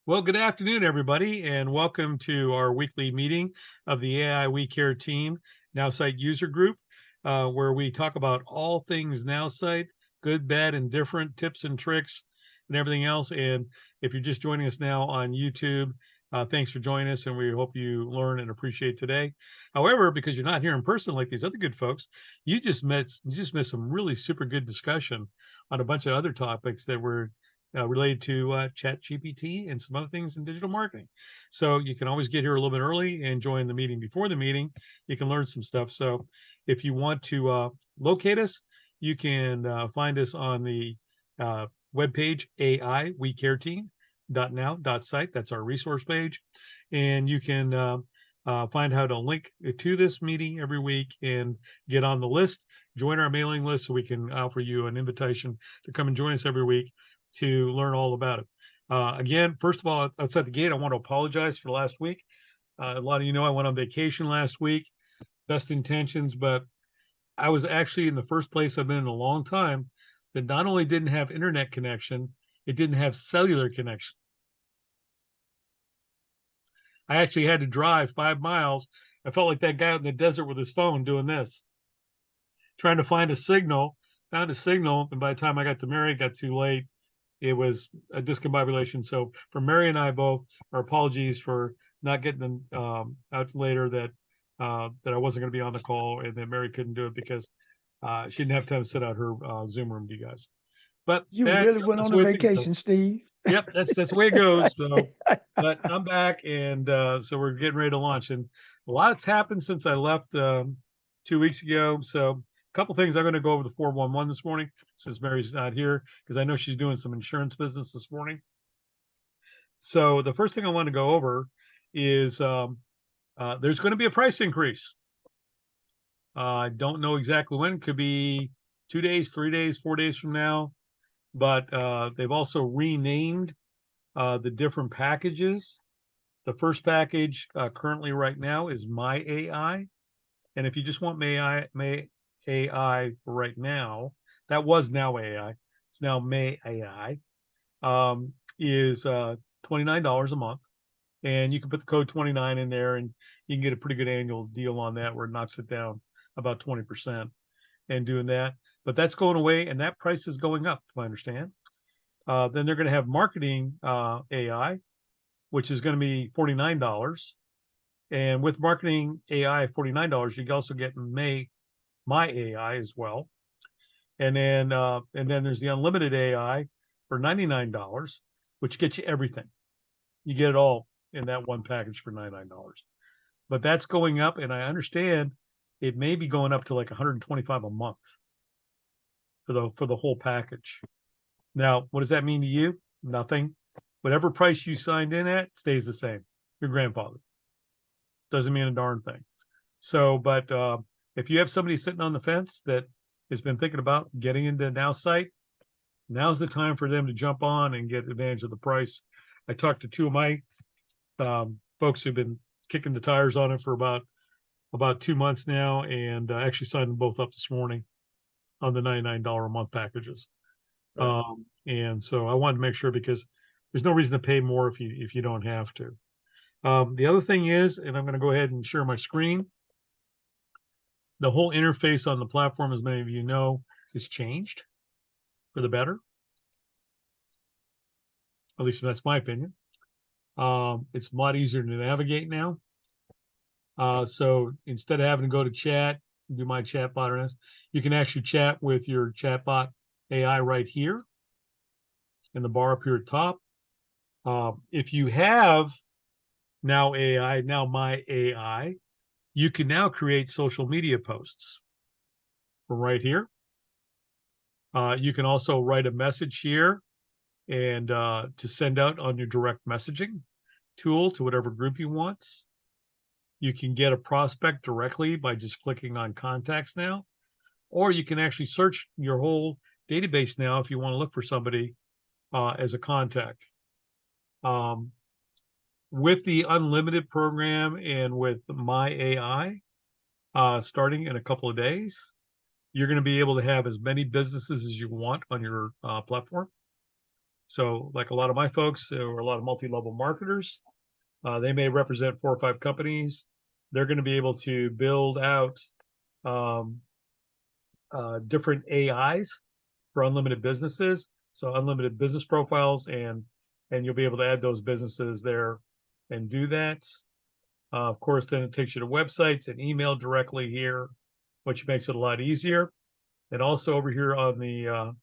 Well, good afternoon, everybody, and welcome to our weekly meeting of the AI We Care team, Nowsite user group, where we talk about all things Nowsite, good, bad, and different tips and tricks and everything else. And if you're just joining us now on YouTube, thanks for joining us, and we hope you learn and appreciate today. However, because you're not here in person like these other good folks, you just missed some really super good discussion on a bunch of other topics that were related to Chat GPT and some other things in digital marketing. So you can always get here a little bit early and join the meeting before the meeting. You can learn some stuff. So if you want to locate us, you can find us on the uh, webpage AI We Care Team .now.site. That's our resource page, and you can find how to link to this meeting every week and get on the list. Join our mailing list so we can offer you an invitation to come and join us every week to learn all about it. Again, first of all, outside the gate, I want to apologize for last week. A lot of you know I went on vacation last week, best intentions, but I was actually in the first place I've been in a long time that not only didn't have internet connection, it didn't have cellular connection. I actually had to drive 5 miles. I felt like that guy out in the desert with his phone doing this, trying to find a signal, found a signal, and by the time I got to Mary, it got too late. It was a discombobulation. So for Mary and I both, our apologies for not getting them out later that I wasn't going to be on the call and that Mary couldn't do it because she didn't have time to set out her Zoom room to you guys. But You really went that's on the a way things go. vacation, Steve. Yep, that's the way it goes. So, but I'm back, and so we're getting ready to launch. And a lot's happened since I left 2 weeks ago. So, a couple things I'm going to go over the 411 this morning since Mary's not here because I know she's doing some insurance business this morning. So, the first thing I want to go over is there's going to be a price increase. I don't know exactly when. Could be 2 days, 3 days, 4 days from now. But they've also renamed the different packages. The first package currently right now is My AI. And if you just want May AI for right now, that was Now AI. It's now May AI. Is $29 a month. And you can put the code 29 in there and you can get a pretty good annual deal on that where it knocks it down about 20% and doing that. But that's going away and that price is going up, if I understand. Then they're going to have marketing AI, which is going to be $49. And with marketing AI $49, you can also get my AI as well. And then there's the unlimited AI for $99, which gets you everything. You get it all in that one package for $99. But that's going up, and I understand it may be going up to like 125 a month for the whole package. Now, what does that mean to you? Nothing. Whatever price you signed in at stays the same. Your grandfather doesn't mean a darn thing. So, but if you have somebody sitting on the fence that has been thinking about getting into Nowsite, now's the time for them to jump on and get advantage of the price. I talked to two of my folks who've been kicking the tires on it for about 2 months now, and actually signed them both up this morning on the $99 a month packages. Right. And so I wanted to make sure because there's no reason to pay more if you don't have to. The other thing is, and I'm going to go ahead and share my screen. The whole interface on the platform, as many of you know, has changed for the better. At least that's my opinion. It's a lot easier to navigate now. So instead of having to go to chat, do my chat bot or this, you can actually chat with your chatbot AI right here in the bar up here at top. If you have Now AI, Now My AI, you can now create social media posts from right here. You can also write a message here and to send out on your direct messaging tool to whatever group you want. You can get a prospect directly by just clicking on contacts now, or you can actually search your whole database now if you want to look for somebody as a contact. Um, with the unlimited program and with My AI starting in a couple of days, you're going to be able to have as many businesses as you want on your platform. So like a lot of my folks or a lot of multi-level marketers, they may represent 4 or 5 companies. They're going to be able to build out um, different AIs for unlimited businesses. So unlimited business profiles, and you'll be able to add those businesses there and do that. Of course, then it takes you to websites and email directly here, which makes it a lot easier. And also over here on the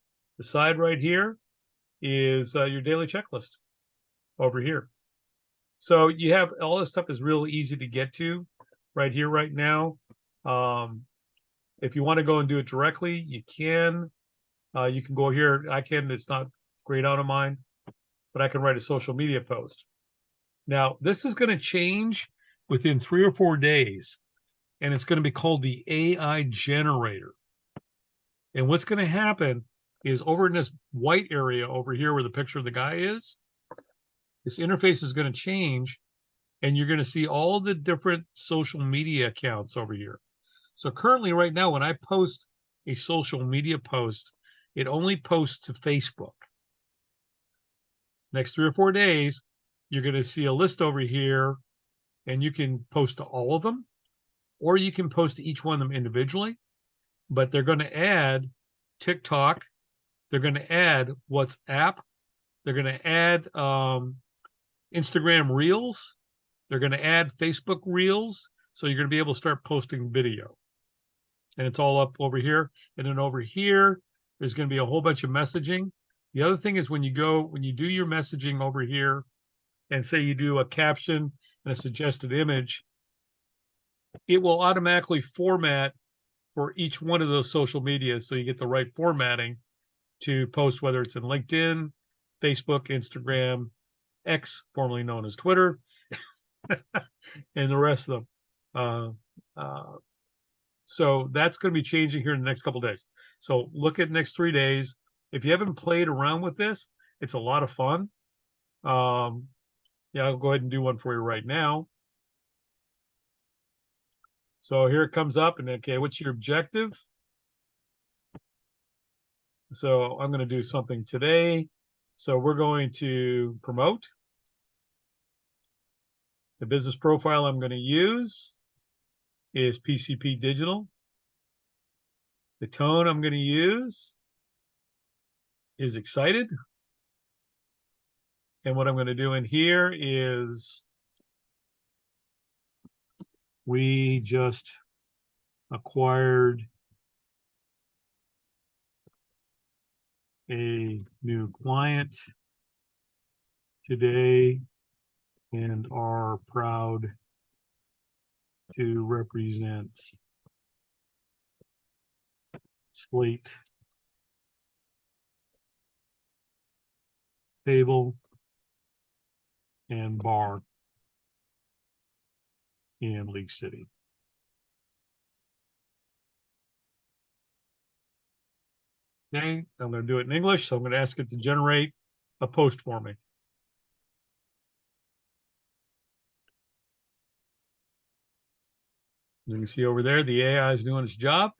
side right here is your daily checklist over here. So you have all this stuff is real easy to get to right here, right now. Um, if you want to go and do it directly, you can. You can go here. I can. It's not grayed out of mine, but I can write a social media post. Now, this is going to change within 3 or 4 days, and it's going to be called the AI generator. And what's going to happen is over in this white area over here where the picture of the guy is, this interface is going to change, and you're going to see all the different social media accounts over here. So currently, right now, when I post a social media post, it only posts to Facebook. Next 3 or 4 days, you're going to see a list over here, and you can post to all of them, or you can post to each one of them individually. But they're going to add TikTok, they're going to add WhatsApp, they're going to add Instagram Reels, they're going to add Facebook Reels. So you're going to be able to start posting video. And it's all up over here. And then over here, there's going to be a whole bunch of messaging. The other thing is when you do your messaging over here and say you do a caption and a suggested image, it will automatically format for each one of those social medias so you get the right formatting to post, whether it's in LinkedIn, Facebook, Instagram, X, formerly known as Twitter, and the rest of them. So that's going to be changing here in the next couple of days. So look at next 3 days. If you haven't played around with this, it's a lot of fun. Yeah, I'll go ahead and do one for you right now. So here it comes up, and okay, what's your objective? So I'm going to do something today. So we're going to promote. The business profile I'm going to use is PCP Digital. The tone I'm going to use is excited. And what I'm going to do in here is we just acquired a new client today and are proud to represent Slate Table and Bar in League City. Okay, I'm going to do it in English, so I'm going to ask it to generate a post for me. You can see over there, the AI is doing its job.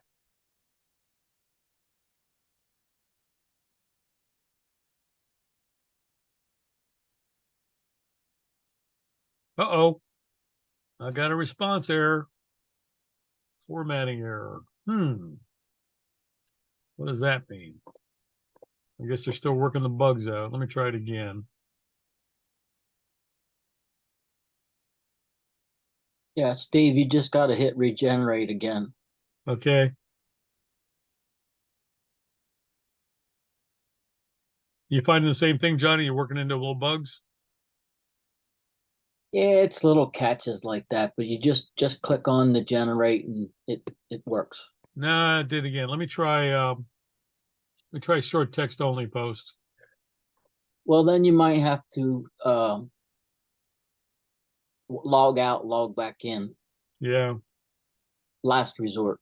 Uh-oh, I got a response error. Formatting error. What does that mean? I guess they're still working the bugs out. Let me try it again. Yeah, Steve, you just got to hit regenerate again. Okay. You finding the same thing, Johnny? You're working into little bugs? Yeah, it's little catches like that, but you just click on the generate and it works. Nah, I did again. Let me try short text only post. Well, then you might have to log out, log back in. Yeah. Last resort.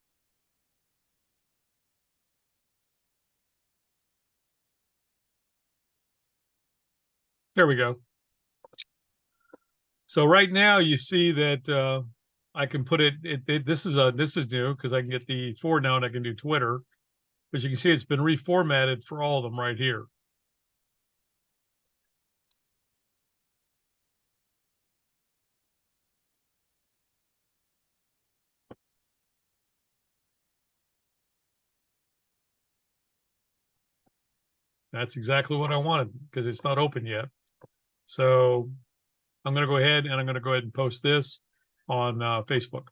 There we go. So right now you see that I can put this is new because I can get the forward now and I can do Twitter, but you can see it's been reformatted for all of them right here. That's exactly what I wanted because it's not open yet. So I'm going to go ahead and post this on Facebook.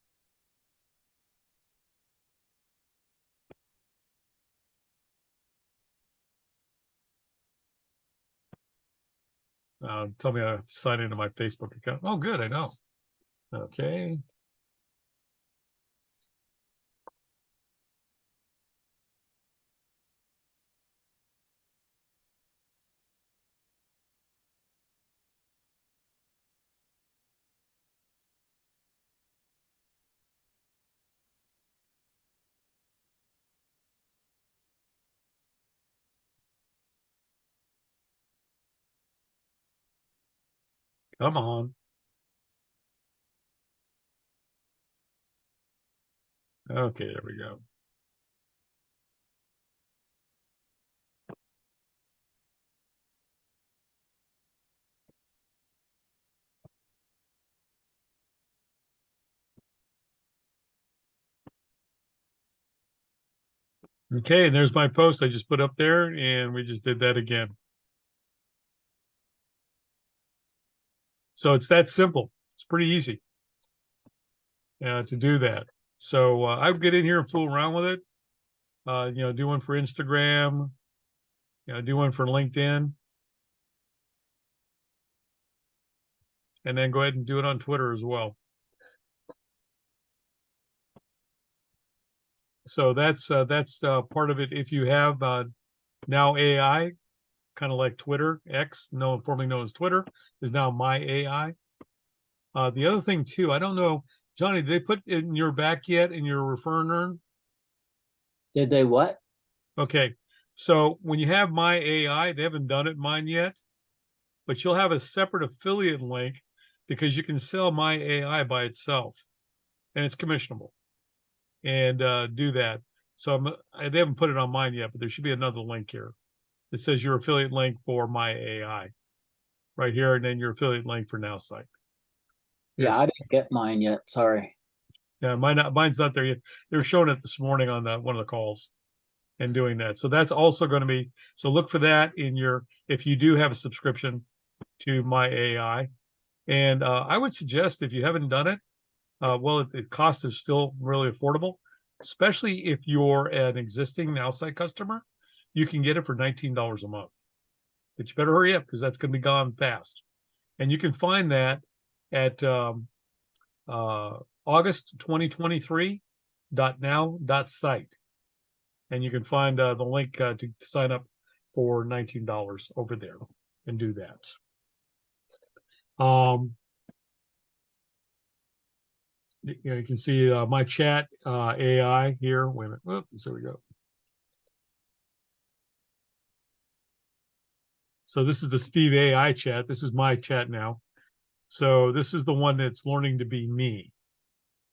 Tell me to sign into my Facebook account. Oh, good. I know. Okay. Come on. Okay, there we go. Okay, and there's my post I just put up there, and we just did that again. So it's that simple. It's pretty easy to do that. So I would get in here and fool around with it. Do one for Instagram, do one for LinkedIn, and then go ahead and do it on Twitter as well. So that's part of it. If you have now AI, kind of like Twitter, X, formerly known as Twitter, is now my AI. The other thing too, I don't know, Johnny, did they put in your back yet in your refer and earn? Did they what? Okay, so when you have my AI, they haven't done it mine yet, but you'll have a separate affiliate link because you can sell my AI by itself, and it's commissionable, and do that. So they haven't put it on mine yet, but there should be another link here that says your affiliate link for my AI right here, and then your affiliate link for Nowsite. Yeah, I didn't get mine yet. Sorry. Yeah, mine's not there yet. They were showing it this morning on one of the calls and doing that. So that's also going to be, so look for that if you do have a subscription to my AI. And I would suggest if you haven't done it, the cost is still really affordable, especially if you're an existing Nowsite customer, you can get it for $19 a month. But you better hurry up because that's going to be gone fast. And you can find that at August 2023.now.site. And you can find the link to sign up for $19 over there and do that. You can see my chat AI here. Wait a minute. Oops, there we go. So this is the Steve AI chat. This is my chat now. So this is the one that's learning to be me.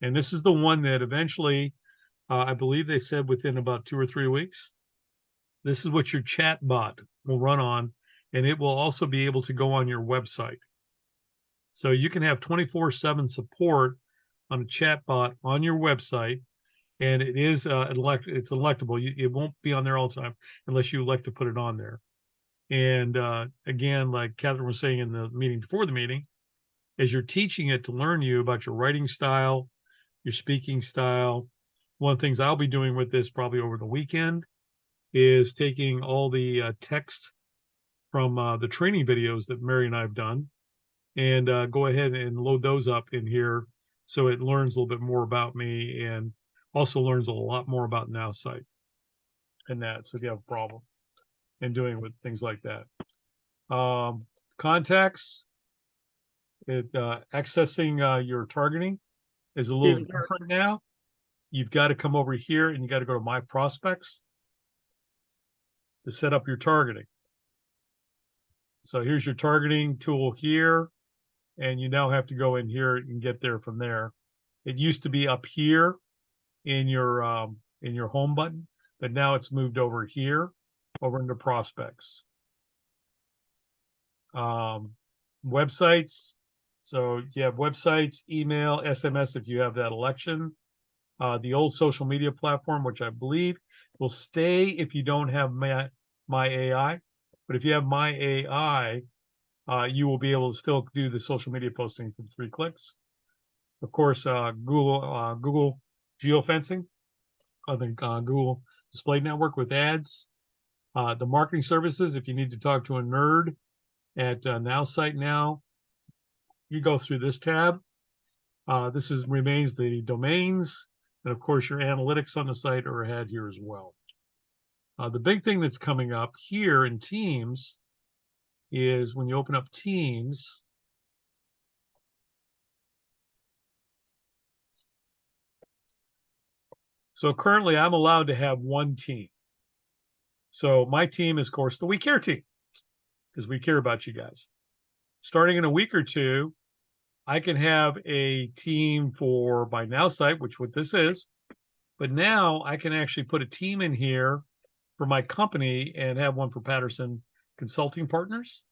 And this is the one that eventually, I believe they said within about 2 or 3 weeks, this is what your chat bot will run on. And it will also be able to go on your website. So you can have 24/7 support on a chat bot on your website. And it is it's electable. It won't be on there all the time unless you elect to put it on there. And again, like Catherine was saying in the meeting before the meeting, as you're teaching it to learn you about your writing style, your speaking style, one of the things I'll be doing with this probably over the weekend is taking all the text from the training videos that Mary and I have done and go ahead and load those up in here so it learns a little bit more about me and also learns a lot more about Nowsite and that. So if you have a problem in doing with things like that. Contacts, accessing your targeting is a little different now. You've got to come over here and you got to go to My Prospects to set up your targeting. So here's your targeting tool here, and you now have to go in here and get there from there. It used to be up here in your home button, but now it's moved over here, over into prospects. Websites. So you have websites, email, SMS if you have that election. The old social media platform, which I believe will stay if you don't have my AI. But if you have My AI, you will be able to still do the social media posting from 3 clicks. Of course, Google geofencing, the Google Display Network with ads, the marketing services. If you need to talk to a nerd at Nowsite now, you go through this tab. This remains the domains, and of course your analytics on the site are ahead here as well. The big thing that's coming up here in Teams is when you open up Teams. So currently I'm allowed to have one team. So my team is, of course, the We Care team, because we care about you guys. Starting in a week or two, I can have a team for my Nowsite, which what this is, but now I can actually put a team in here for my company and have one for Patterson Consulting Partners.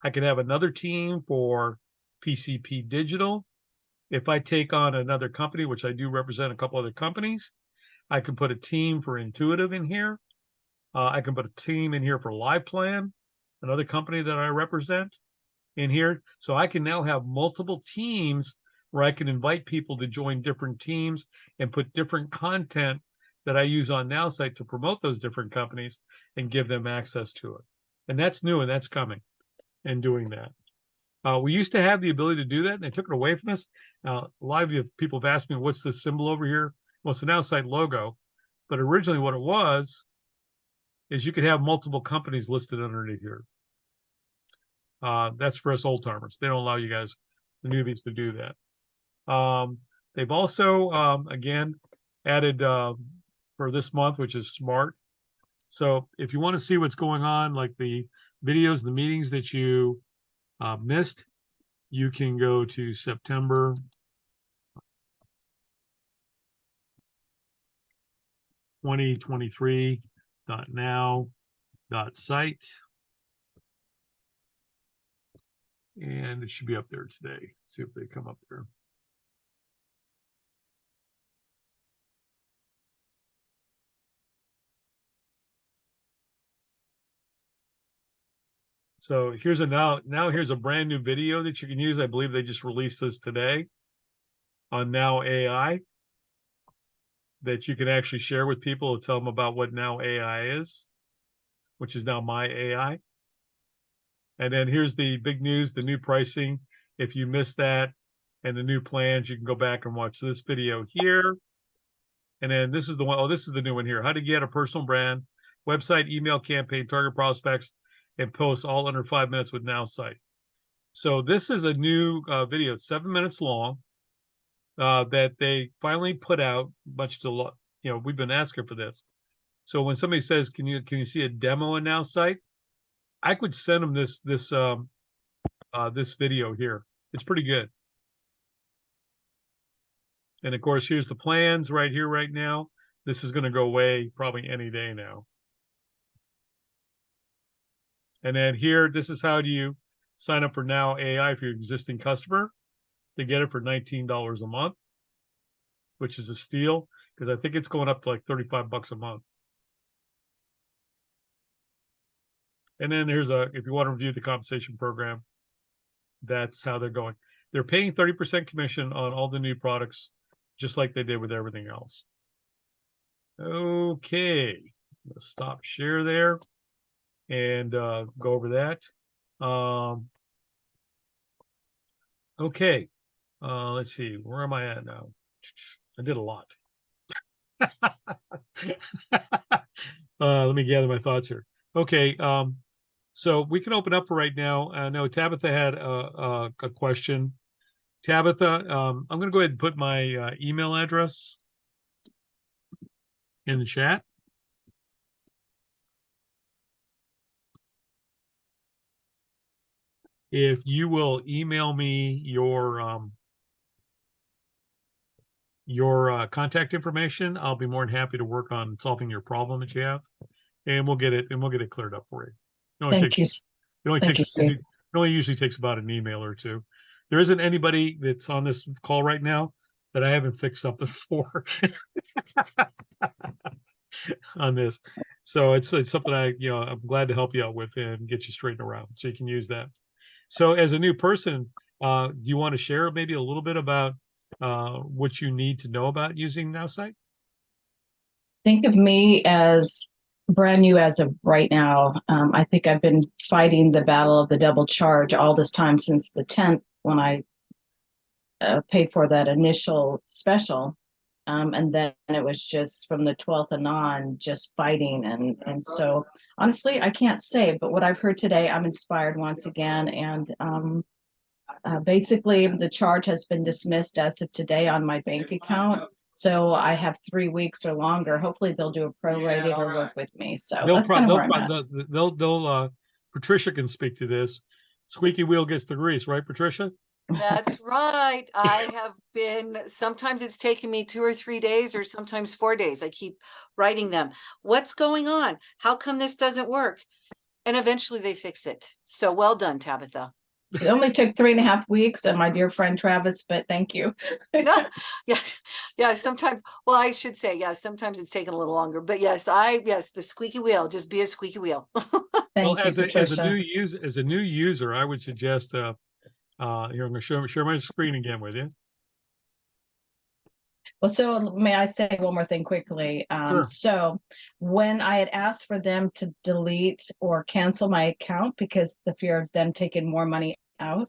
I can have another team for PCP Digital. If I take on another company, which I do represent a couple other companies, I can put a team for Intuitive in here. I can put a team in here for LivePlan, another company that I represent in here. So I can now have multiple teams where I can invite people to join different teams and put different content that I use on Nowsite to promote those different companies and give them access to it. And that's new and that's coming and doing that. We used to have the ability to do that, and they took it away from us. A lot of you people have asked me, what's this symbol over here? Well, it's the Nowsite logo. But originally what it was is you could have multiple companies listed underneath here. That's for us old timers. They don't allow you guys, the newbies, to do that. They've also, again, added for this month, which is smart. So if you want to see what's going on, like the videos, the meetings that you missed, you can go to September 2023.now.site. And it should be up there today. See if they come up there. So here's a now here's a brand new video that you can use. I believe they just released this today on Now AI that you can actually share with people to tell them about what Now AI is, which is now My AI. And then here's the big news, the new pricing. If you missed that and the new plans, you can go back and watch this video here. And then this is the one, oh, this is the new one here. How to get a personal brand, website, email campaign, target prospects, and post all under 5 minutes with Nowsite. So this is a new video, it's 7 minutes long, that they finally put out, much to, we've been asking for this. So when somebody says, can you see a demo in Nowsite? I could send them this video here. It's pretty good. And of course, here's the plans right here, right now. This is going to go away probably any day now. And then here, this is how do you sign up for Now AI for your existing customer to get it for $19 a month, which is a steal because I think it's going up to like 35 bucks a month. And then here's if you want to review the compensation program, that's how they're going. They're paying 30% commission on all the new products, just like they did with everything else. Okay, let's stop share there and go over that. Okay, let's see, where am I at now? I did a lot. Let me gather my thoughts here. Okay, so we can open up for right now. I know Tabitha had a question. Tabitha, I'm going to go ahead and put my email address in the chat. If you will email me your contact information, I'll be more than happy to work on solving your problem that you have, and we'll get it cleared up for you. Thank you. It only usually takes about an email or two. There isn't anybody that's on this call right now that I haven't fixed something for. on this. So it's something I'm glad to help you out with and get you straightened around so you can use that. So as a new person, do you want to share maybe a little bit about what you need to know about using Nowsite? Think of me as brand new as of right now. I think I've been fighting the battle of the double charge all this time since the 10th when I paid for that initial special. And then it was just from the 12th and on, just fighting. And so honestly, I can't say, but what I've heard today, I'm inspired once again. And basically, the charge has been dismissed as of today on my bank account. So I have 3 weeks or longer. Hopefully, they'll do a prorated or work with me. So They'll that's pro kind of they'll where I'm pro at. they'll Patricia can speak to this. Squeaky wheel gets the grease, right, Patricia? That's right. I have been, sometimes it's taken me 2 or 3 days or sometimes 4 days. I keep writing them. What's going on? How come this doesn't work? And eventually they fix it. So well done, Tabitha. It only took 3.5 weeks, and my dear friend Travis, but thank you. Yeah, yeah. Sometimes, well, I should say, yeah, sometimes it's taken a little longer, but yes, the squeaky wheel, just be a squeaky wheel. Well, Thank you, Patricia. as a new user, I would suggest here I'm going to share my screen again with you. Well, so may I say one more thing quickly? Sure. So when I had asked for them to delete or cancel my account because the fear of them taking more money out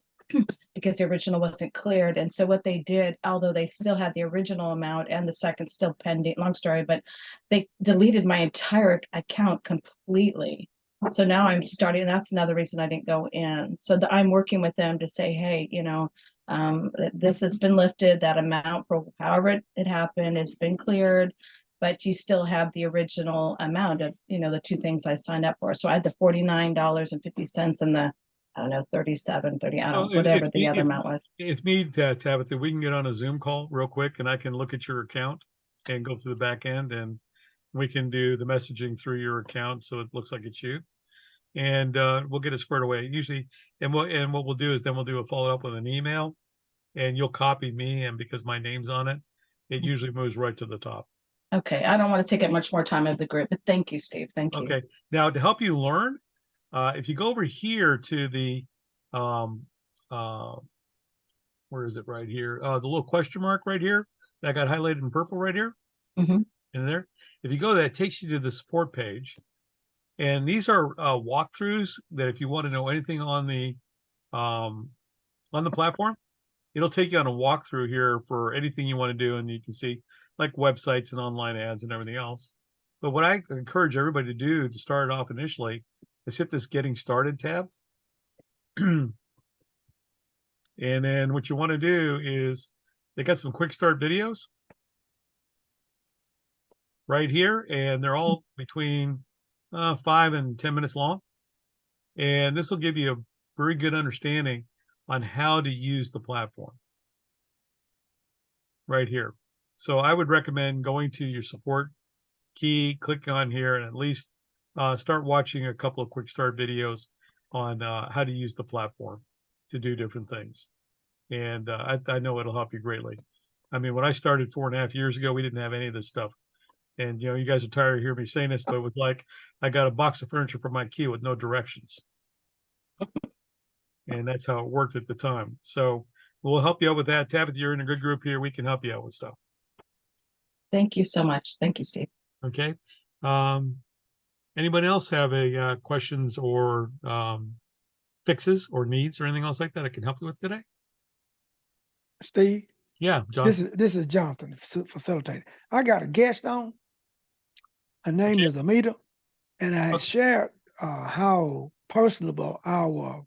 because the original wasn't cleared. And so what they did, although they still had the original amount and the second still pending, long story, but they deleted my entire account completely. So now I'm starting, and that's another reason I didn't go in. So I'm working with them to say, hey, this has been lifted, that amount for however it happened, it's been cleared, but you still have the original amount of, the two things I signed up for. So I had the $49.50 and the, I don't know, 37, 30, I don't know, whatever the other amount was. If need, Tabitha, we can get on a Zoom call real quick and I can look at your account and go through the back end and we can do the messaging through your account so it looks like it's you. And we'll get it squared away. Usually, and what we'll do is then we'll do a follow up with an email and you'll copy me, and because my name's on it, it usually moves right to the top. Okay, I don't want to take up much more time of the group, but thank you, Steve. Thank you. Okay. Now to help you learn, if you go over here to the where is it right here? The little question mark right here that got highlighted in purple right here. Mm-hmm. In there. If you go there, it takes you to the support page. And these are walkthroughs that if you want to know anything on the platform, it'll take you on a walkthrough here for anything you want to do. And you can see like websites and online ads and everything else. But what I encourage everybody to do to start off initially is hit this getting started tab. And then what you want to do is they got some quick start videos right here, and they're all between 5 and 10 minutes long. And this will give you a very good understanding on how to use the platform right here. So I would recommend going to your support key, click on here, and at least start watching a couple of quick start videos on how to use the platform to do different things. And I know it'll help you greatly. I mean, when I started 4.5 years ago, we didn't have any of this stuff. And you guys are tired of hearing me saying this, but it was like I got a box of furniture from IKEA with no directions. And that's how it worked at the time. So we'll help you out with that. Tabitha, you're in a good group here. We can help you out with stuff. Thank you so much. Thank you, Steve. Okay. Anybody else have a questions or fixes or needs or anything else like that I can help you with today? Steve, Yeah, John. this is Jonathan, facilitator. I got a guest on. Her name is Amita, and I had shared how personable uh,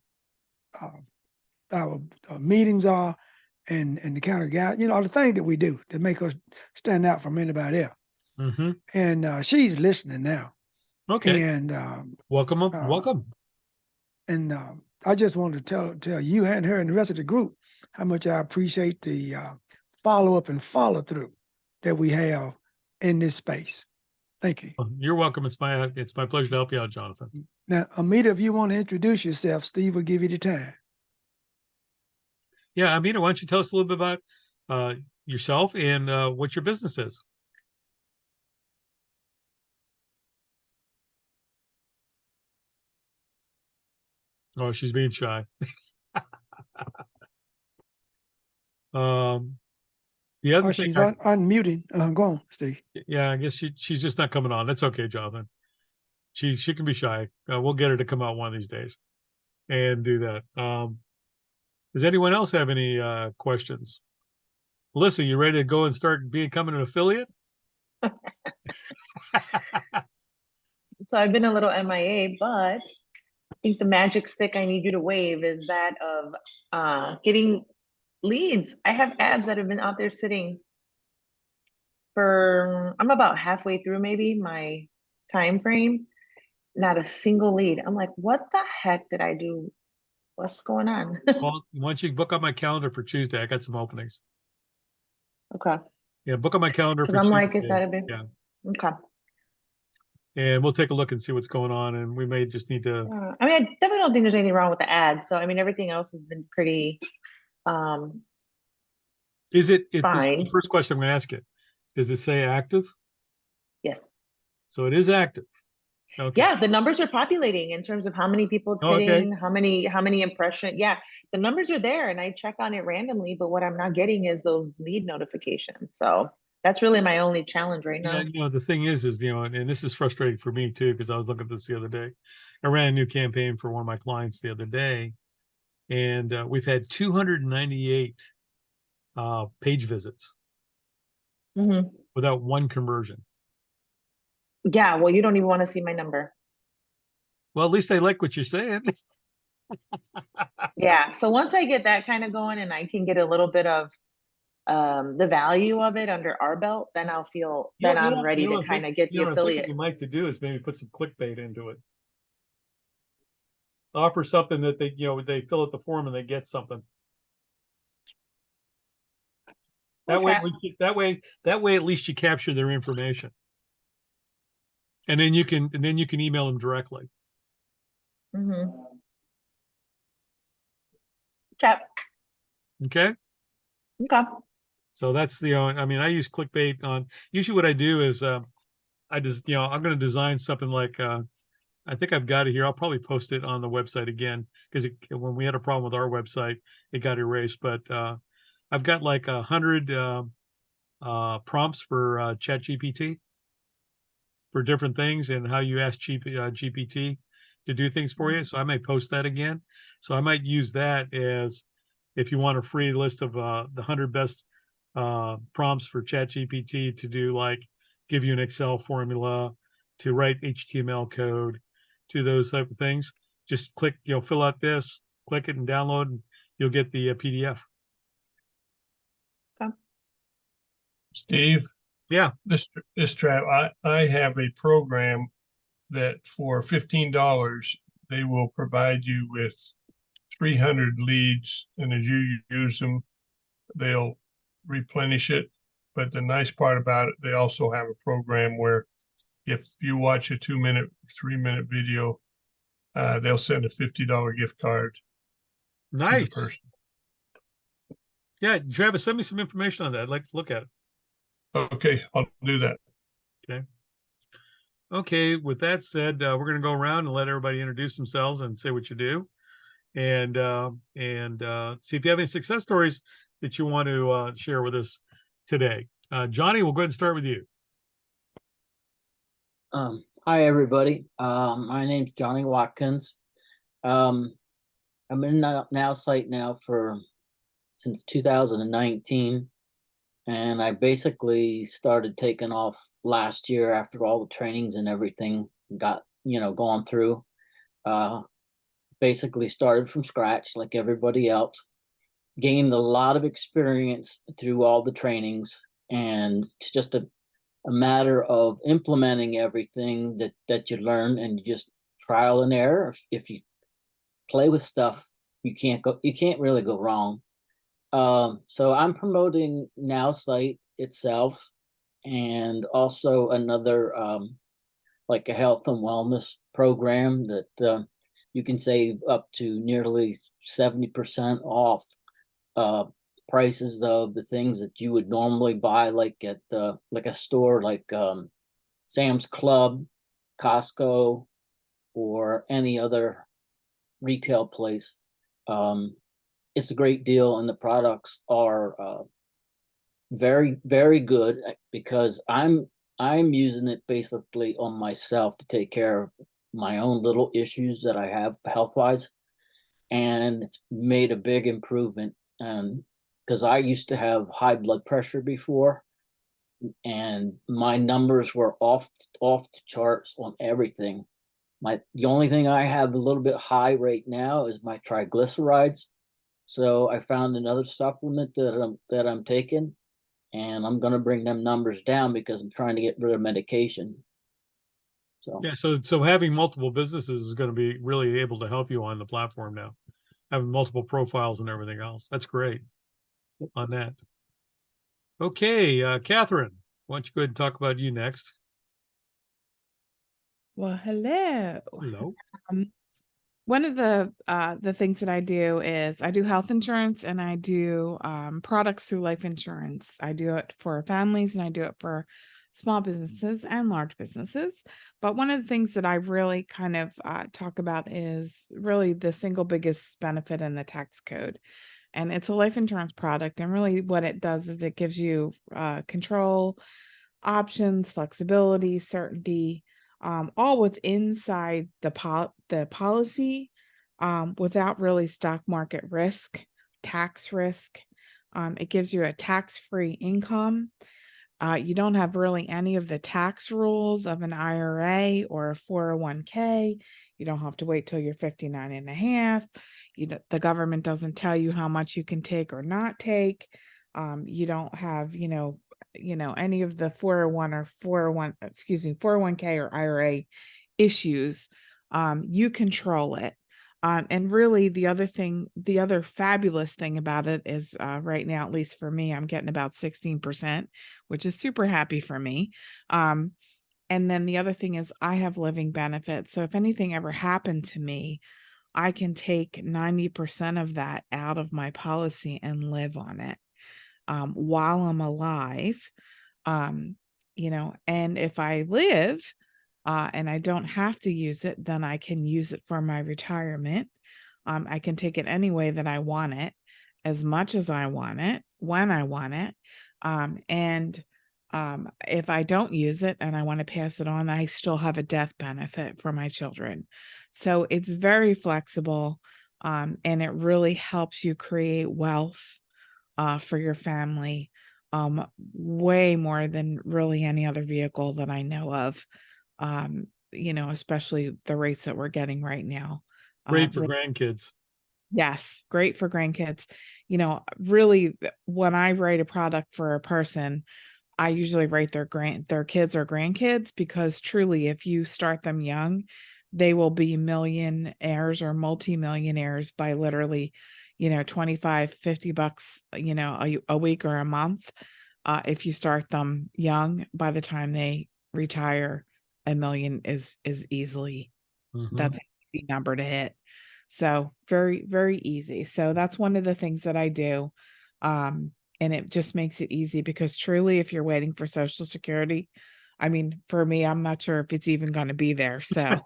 our meetings are, and the kind of guy, the thing that we do to make us stand out from anybody else. Mm-hmm. And she's listening now. Okay. And welcome. Welcome. And I just wanted to tell you and her and the rest of the group how much I appreciate the follow up and follow through that we have in this space. Thank you. You're welcome. It's my pleasure to help you out, Jonathan. Now, Amita, if you want to introduce yourself, Steve will give you the time. Yeah, Amita, why don't you tell us a little bit about yourself and what your business is? Oh, she's being shy. Um, the other Or thing, she's unmuting. Go on, Steve. yeah, I guess she's just not coming on. That's okay, Jonathan. She can be shy. We'll get her to come out one of these days and do that. Does anyone else have any questions? Melissa, you ready to go and start becoming an affiliate? So I've been a little MIA, but I think the magic stick I need you to wave is that of getting leads. I have ads that have been out there sitting for, I'm about halfway through maybe my time frame. Not a single lead. I'm like, what the heck did I do? What's going on? Well, once you book on my calendar for Tuesday, I got some openings. Okay. Yeah, book on my calendar Because for I'm like, is Tuesday. that a bit? Yeah, Okay. and we'll take a look and see what's going on, and we may just need to. I mean, I definitely don't think there's anything wrong with the ads. So I mean, everything else has been pretty Is it? This is the fine. first question I'm going to ask you. Does it say active? Yes. So it is active. Okay. Yeah, the numbers are populating in terms of how many people it's Okay. hitting, how many impressions. Yeah, the numbers are there and I check on it randomly, but what I'm not getting is those lead notifications. So that's really my only challenge right Yeah, now. the thing is, and this is frustrating for me too, because I was looking at this the other day. I ran a new campaign for one of my clients the other day, and we've had 298 page visits Mhm. without one conversion. Yeah, well, you don't even want to see my number. Well, at least they like what you're saying. Yeah, so once I get that kind of going and I can get a little bit of the value of it under our belt, then I'll feel You know, then you I'm know, ready you know, to what I think, kind of get the what I'm thinking affiliate. you might to do is maybe put some clickbait into it. Offer something that they fill out the form and they get something. That way, Okay. at least at least you capture their information, and then you can email them directly. Mm-hmm. Okay. Okay. Okay. So that's I mean, I use clickbait on. Usually, what I do is I just I'm going to design something like I think I've got it here. I'll probably post it on the website again because when we had a problem with our website, it got erased. But I've got like 100 prompts for ChatGPT for different things and how you ask GPT to do things for you. So I may post that again. So I might use that as if you want a free list of the 100 best prompts for ChatGPT to do, like give you an Excel formula, to write HTML code, to those type of things. Just click, fill out this, click it and download, and you'll get the PDF. Okay. Steve, Yeah. this trap, I have a program that for $15 they will provide you with 300 leads, and as you use them, they'll replenish it. But the nice part about it, they also have a program where if you watch a 2-minute, 3-minute video, they'll send a $50 gift card to the Nice. person. Yeah, Travis, send me some information on that. I'd like to look at it. Okay, I'll do that. Okay. Okay, with that said, we're going to go around and let everybody introduce themselves and say what you do, and see if you have any success stories that you want to share with us today. Johnny, we'll go ahead and start with you. Hi everybody. My name's Johnny Watkins. I'm in Nowsite now since 2019, and I basically started taking off last year after all the trainings and everything got gone through. Basically started from scratch like everybody else. Gained a lot of experience through all the trainings, and it's just a matter of implementing everything that you learn, and just trial and error. If you play with stuff, you can't really go wrong. So I'm promoting Nowsite itself, and also another like a health and wellness program that you can save up to nearly 70% off prices of the things that you would normally buy, like at like a store like Sam's Club, Costco, or any other retail place. It's a great deal, and the products are very, very good because I'm using it basically on myself to take care of my own little issues that I have health wise, and it's made a big improvement. And because I used to have high blood pressure before, and my numbers were off the charts on everything. The only thing I have a little bit high right now is my triglycerides. So I found another supplement that I'm taking, and I'm gonna bring them numbers down because I'm trying to get rid of medication. So Yeah, so having multiple businesses is going to be really able to help you on the platform now, having multiple profiles and everything else. That's great on that. Okay, Catherine, why don't you go ahead and talk about you next? Well, hello. Hello. One of the things that I do is I do health insurance and I do products through life insurance. I do it for families and I do it for small businesses and large businesses. But one of the things that I really kind of talk about is really the single biggest benefit in the tax code. And it's a life insurance product. And really what it does is it gives you control, options, flexibility, certainty, all with inside the policy, without really stock market risk, tax risk. It gives you a tax-free income. You don't have really any of the tax rules of an IRA or a 401k. You don't have to wait till you're 59 and a half. The government doesn't tell you how much you can take or not take. You don't have, any of the 401k or IRA issues. You control it. And really the other fabulous thing about it is right now, at least for me, I'm getting about 16%, which is super happy for me. And then the other thing is I have living benefits. So if anything ever happened to me, I can take 90% of that out of my policy and live on it while I'm alive. And if I live and I don't have to use it, then I can use it for my retirement. I can take it any way that I want it, as much as I want it, when I want it. And if I don't use it and I want to pass it on, I still have a death benefit for my children. So it's very flexible, and it really helps you create wealth for your family, way more than really any other vehicle that I know of. Especially the rates that we're getting right now. Great for grandkids. Yes, great for grandkids. Really, when I write a product for a person, I usually write their kids or grandkids, because truly, if you start them young, they will be millionaires or multimillionaires by literally, $25-50, a week or a month. If you start them young, by the time they retire, $1 million is easily, that's an easy number to hit. So very, very easy. So that's one of the things that I do. And it just makes it easy, because truly, if you're waiting for Social Security, I mean, for me, I'm not sure if it's even going to be there. So,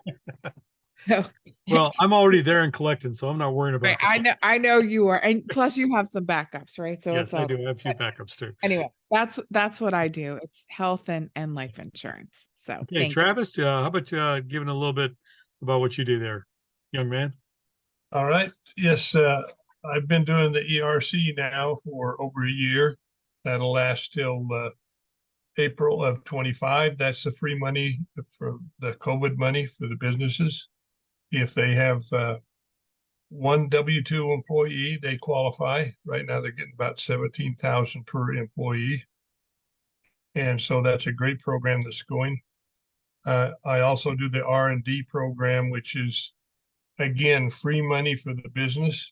Well, I'm already there and collecting, so I'm not worrying about right, I know you are, and plus you have some backups, right? So Yes, it's I all do. I have a few backups too. anyway. That's what I do. It's health and life insurance. So Okay, thank you. Travis, how about giving a little bit about what you do there, young man? All right. Yes, I've been doing the ERC now for over a year. That'll last till April of 25. That's the free money for the COVID money for the businesses. If they have one W-2 employee, they qualify. Right now, they're getting about 17,000 per employee. And so that's a great program that's going. I also do the R&D program, which is, again, free money for the business.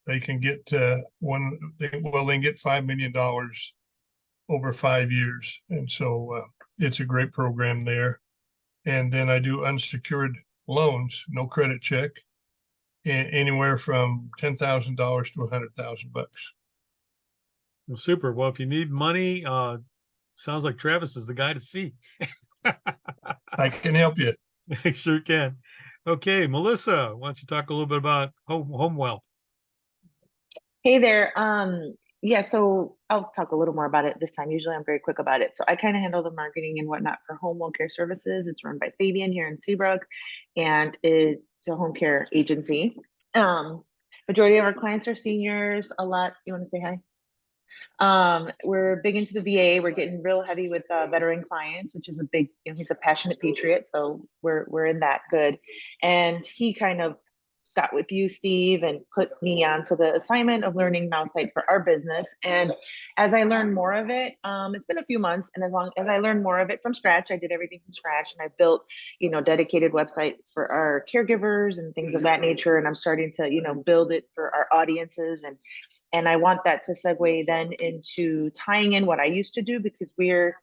They can get they can get $5 million over 5 years. And so it's a great program there. And then I do unsecured loans, no credit check, anywhere from $10,000 to $100,000. Well, super. Well, if you need money, sounds like Travis is the guy to see. I can help you. I sure can. Okay, Melissa, why don't you talk a little bit about home wealth? Hey there. Yeah, so I'll talk a little more about it this time. Usually I'm very quick about it. So I kind of handle the marketing and whatnot for home well care services. It's run by Fabian here in Seabrook, and it's a home care agency. Majority of our clients are seniors. A lot. You want to say hi? We're big into the VA. We're getting real heavy with veteran clients, which is a big, he's a passionate patriot. So we're in that good. And he kind of got with you, Steve, and put me onto the assignment of learning Nowsite for our business. And as I learned more of it, it's been a few months, and as long as I learned more of it from scratch, I did everything from scratch, and I built, dedicated websites for our caregivers and things of that nature. And I'm starting to, build it for our audiences, and I want that to segue then into tying in what I used to do, because we're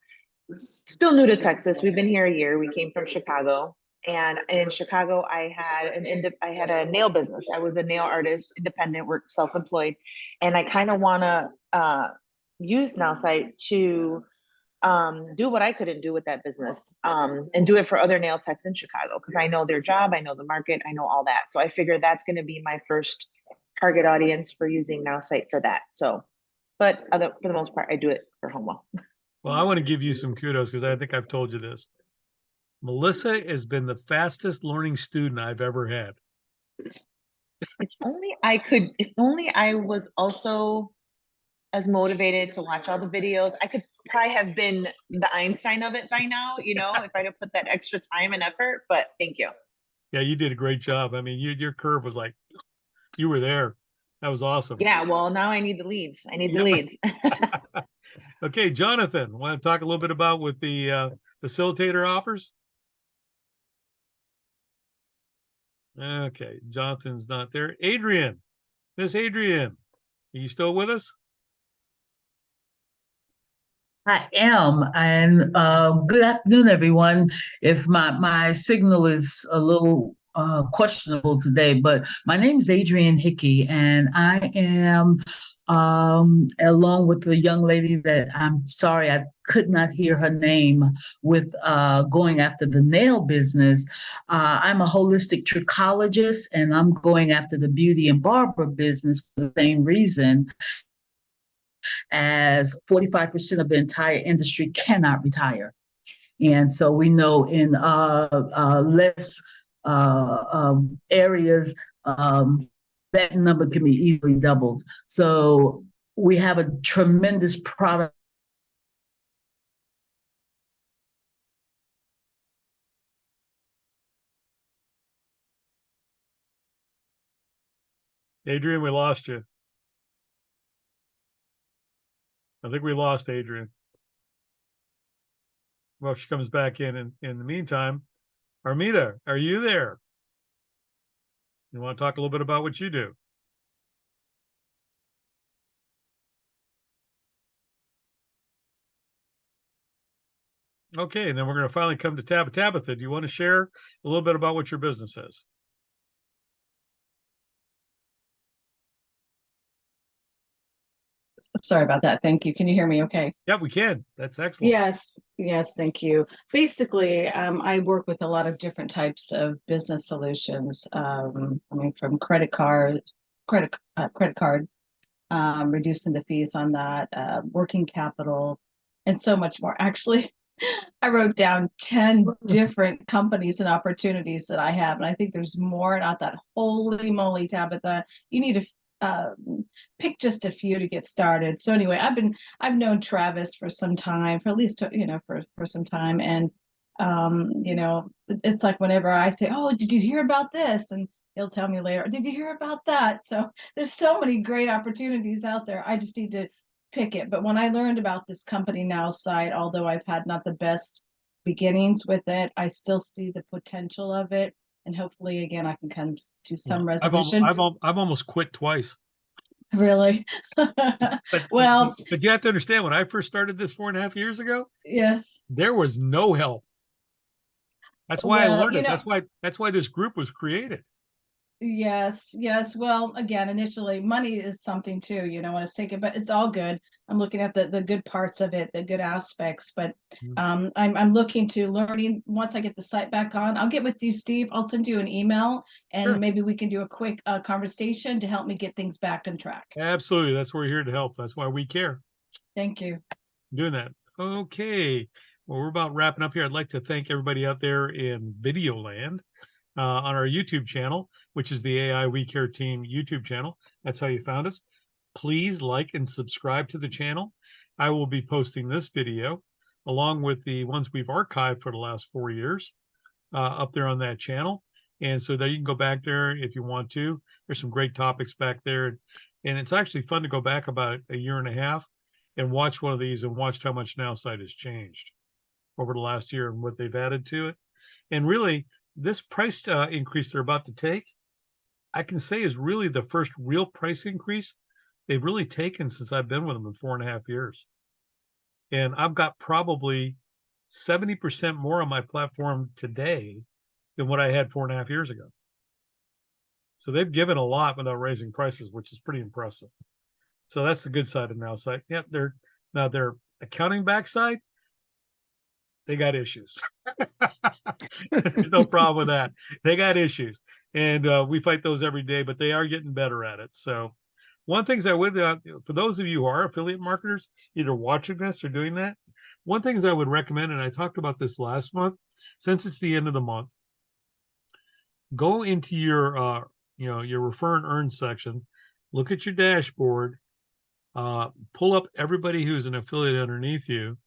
still new to Texas. We've been here a year. We came from Chicago. And in Chicago, I had a nail business. I was a nail artist, independent, work self-employed, and I kind of want to use Nowsite to do what I couldn't do with that business, and do it for other nail techs in Chicago, because I know their job, I know the market, I know all that. So I figure that's going to be my first target audience for using Nowsite for that. So, but for the most part, I do it for home well. Well, I want to give you some kudos because I think I've told you this. Melissa has been the fastest learning student I've ever had. If only I was also as motivated to watch all the videos. I could probably have been the Einstein of it by now, if I'd have put that extra time and effort, but thank you. Yeah, you did a great job. I mean, your curve was like, you were there. That was awesome. Yeah, well, now I need the leads. I need the leads. Okay, Jonathan, want to talk a little bit about what the facilitator offers? Okay, Jonathan's not there. Adrian, Miss Adrian, are you still with us? I am, and good afternoon, everyone. If my signal is a little questionable today, but my name is Adrienne Hickey, and I am, along with the young lady that I'm sorry I could not hear her name, with going after the nail business. I'm a holistic trichologist, and I'm going after the beauty and barber business for the same reason, as 45% of the entire industry cannot retire. And so we know in less areas, that number can be easily doubled. So we have a tremendous product. Adrian, we lost you. I think we lost Adrian. Well, if she comes back in the meantime, Armida, are you there? You want to talk a little bit about what you do? Okay, and then we're going to finally come to Tabitha. Do you want to share a little bit about what your business is? Sorry about that. Thank you. Can you hear me okay? Yeah, we can. That's excellent. Yes, thank you. Basically, I work with a lot of different types of business solutions. From credit card, reducing the fees on that, working capital, and so much more. Actually, I wrote down 10 different companies and opportunities that I have, and I think there's more. Not that, holy moly, Tabitha, you need to pick just a few to get started. So anyway, I've known Travis for some time, for at least for some time, and it's like whenever I say, "Oh, did you hear about this?" and he'll tell me later, "Did you hear about that?" So there's so many great opportunities out there. I just need to pick it. But when I learned about this company Nowsite, although I've had not the best beginnings with it, I still see the potential of it. And hopefully, again, I can come to some resolution. I've almost quit twice. Really? But Well, but you have to understand, when I first started this 4.5 years ago, yes. there was no help. That's why I Well, learned it. That's why this group was created. Yes, yes. Well, again, initially money is something too, when it's taken, but it's all good. I'm looking at the good parts of it, the good aspects, but I'm looking to learning once I get the site back on. I'll get with you, Steve. I'll send you an email and Sure. maybe we can do a quick conversation to help me get things back on track. Absolutely. That's why we're here to help. That's why we care. Thank you. Doing that. Okay. Well, we're about wrapping up here. I'd like to thank everybody out there in video land on our YouTube channel, which is the AI We Care Team YouTube channel. That's how you found us. Please like and subscribe to the channel. I will be posting this video along with the ones we've archived for the last 4 years up there on that channel. And so that you can go back there if you want to. There's some great topics back there. And it's actually fun to go back about a year and a half and watch one of these and watch how much Nowsite has changed over the last year and what they've added to it. And really, this price increase they're about to take, I can say is really the first real price increase they've really taken since I've been with them in 4.5 years. And I've got probably 70% more on my platform today than what I had 4.5 years ago. So they've given a lot without raising prices, which is pretty impressive. So that's the good side of Nowsite. Yeah, their accounting backside, they got issues. There's no problem with that. They got issues, and we fight those every day. But they are getting better at it. So, one things I would, for those of you who are affiliate marketers, either watching this or doing that, one things I would recommend, and I talked about this last month, since it's the end of the month, go into your your refer and earn section, look at your dashboard, pull up everybody who's an affiliate underneath you,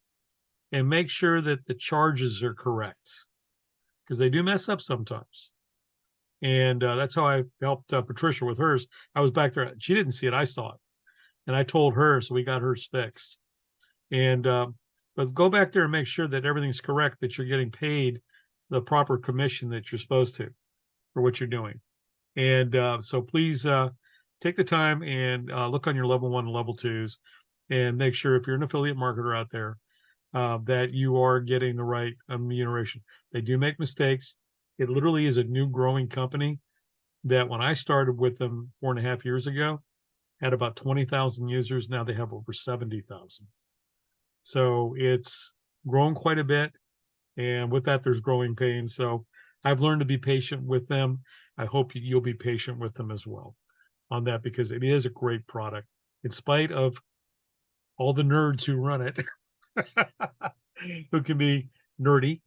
and make sure that the charges are correct, because they do mess up sometimes. And that's how I helped Patricia with hers. I was back there. She didn't see it. I saw it. And I told her, so we got hers fixed. And but go back there and make sure that everything's correct, that you're getting paid the proper commission that you're supposed to for what you're doing. And so please take the time and look on your level 1 and level 2s and make sure if you're an affiliate marketer out there that you are getting the right remuneration. They do make mistakes. It literally is a new growing company that when I started with them 4.5 years ago, had about 20,000 users. Now they have over 70,000. So it's grown quite a bit. And with that, there's growing pains. So I've learned to be patient with them. I hope you'll be patient with them as well on that, because it is a great product in spite of all the nerds who run it. Who can be nerdy.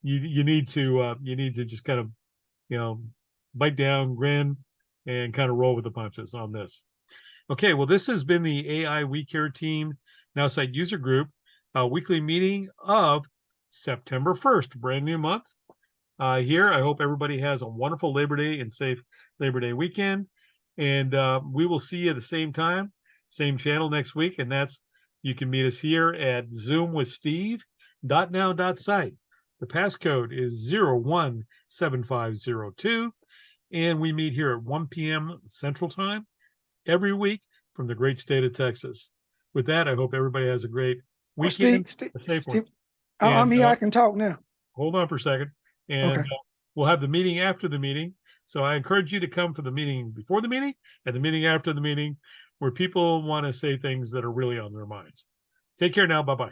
You need to just kind of bite down, grin, and kind of roll with the punches on this. Okay, well, this has been the AI We Care Team Nowsite User Group weekly meeting of September 1st, brand new month. Here, I hope everybody has a wonderful Labor Day and safe Labor Day weekend. And we will see you at the same time, same channel next week. And you can meet us here at Zoom with Steve.now.site. The passcode is 017502. And we meet here at 1 p.m. Central Time every week from the great state of Texas. With that, I hope everybody has a great weekend, a safe one. I'm And, here. I can talk now. Hold on for a second. And Okay. We'll have the meeting after the meeting. So I encourage you to come for the meeting before the meeting and the meeting after the meeting, where people want to say things that are really on their minds. Take care now. Bye-bye.